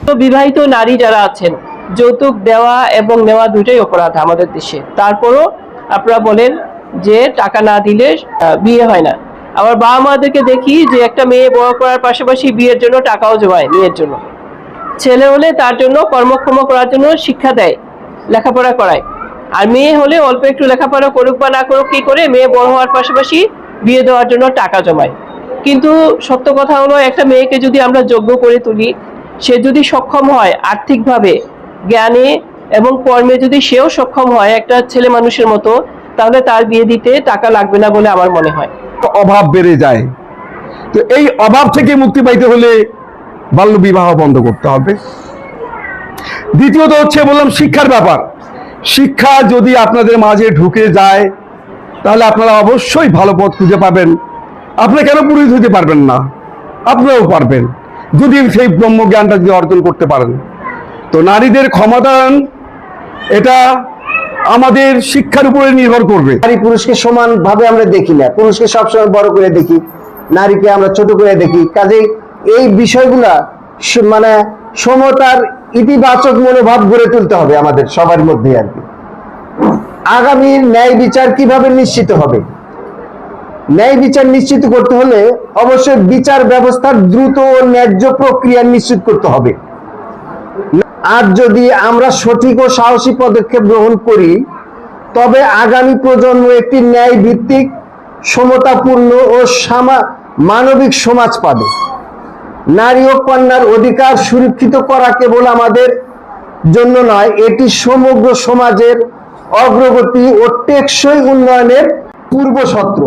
তো বিবাহিত নারী যারা আছেন, যৌতুক দেওয়া এবং নেওয়া দুইটাই অপরাধ আমাদের দেশে। তারপরও আপনারা বলেন যে টাকা না দিলে বিয়ে হয় না। আবার বাবা মাদেরকে দেখি যে একটা মেয়ে বড় করার পাশাপাশি বিয়ের জন্য টাকাও জমায় মেয়ের জন্য। ছেলে হলে তার জন্য কর্মক্ষম করার জন্য শিক্ষা দেয়, লেখাপড়া করায়। আর মেয়ে হলে অল্প একটু লেখাপড়া করুক বা না করুক, কি করে মেয়ে বড় হওয়ার পাশাপাশি বিয়ে দেওয়ার জন্য টাকা জমায়। কিন্তু সত্য কথা হলো, একটা মেয়েকে যদি আমরা যোগ্য করে তুলি, সে যদি সক্ষম হয় আর্থিকভাবে, জ্ঞানে এবং কর্মে যদি সেও সক্ষম হয় একটা ছেলে মানুষের মতো, তাহলে তার বিয়ে দিতে টাকা লাগবে না বলে আমার মনে হয়। অভাব বেড়ে যায়। তো এই অভাব থেকে মুক্তি পাইতে হলে বাল্য বিবাহ বন্ধ করতে হবে। দ্বিতীয়ত হচ্ছে বললাম শিক্ষার ব্যাপার। শিক্ষা যদি আপনাদের মাঝে ঢুকে যায় তাহলে আপনারা অবশ্যই ভালো পথ খুঁজে পাবেন। আপনি কেন পুরোহিত হতে পারবেন না? আপনারাও পারবেন যদি সেই ব্রহ্মজ্ঞানটা যদি অর্জন করতে পারেন। তো নারীদের ক্ষমতায়ন এটা আমাদের শিক্ষার উপরে নির্ভর করবে। নারী পুরুষকে সমান ভাবে আমরা দেখি না, পুরুষকে সবসময় বড় করে দেখি, নারীকে আমরা ছোট করে দেখি। কাজেই এই বিষয়গুলা মানে সমতার ইতিবাচক মনোভাব গড়ে তুলতে হবে আমাদের সবার মধ্যে আর কি। আগামী ন্যায় বিচার কিভাবে নিশ্চিত হবে? ন্যায় বিচার নিশ্চিত করতে হলে অবশ্যই বিচার ব্যবস্থার দ্রুত ও ন্যায্য প্রক্রিয়া নিশ্চিত করতে হবে। আর যদি আমরা সঠিক ও সাহসী পদক্ষেপ গ্রহণ করি, তবে আগামী প্রজন্ম একটি ন্যায় ভিত্তিক, সমতাপূর্ণ ও মানবিক সমাজ পাবে। নারী ও কন্যার অধিকার সুরক্ষিত করা কেবল আমাদের জন্য নয়, এটি সমগ্র সমাজের অগ্রগতি ও টেকসই উন্নয়নের পূর্বশর্ত।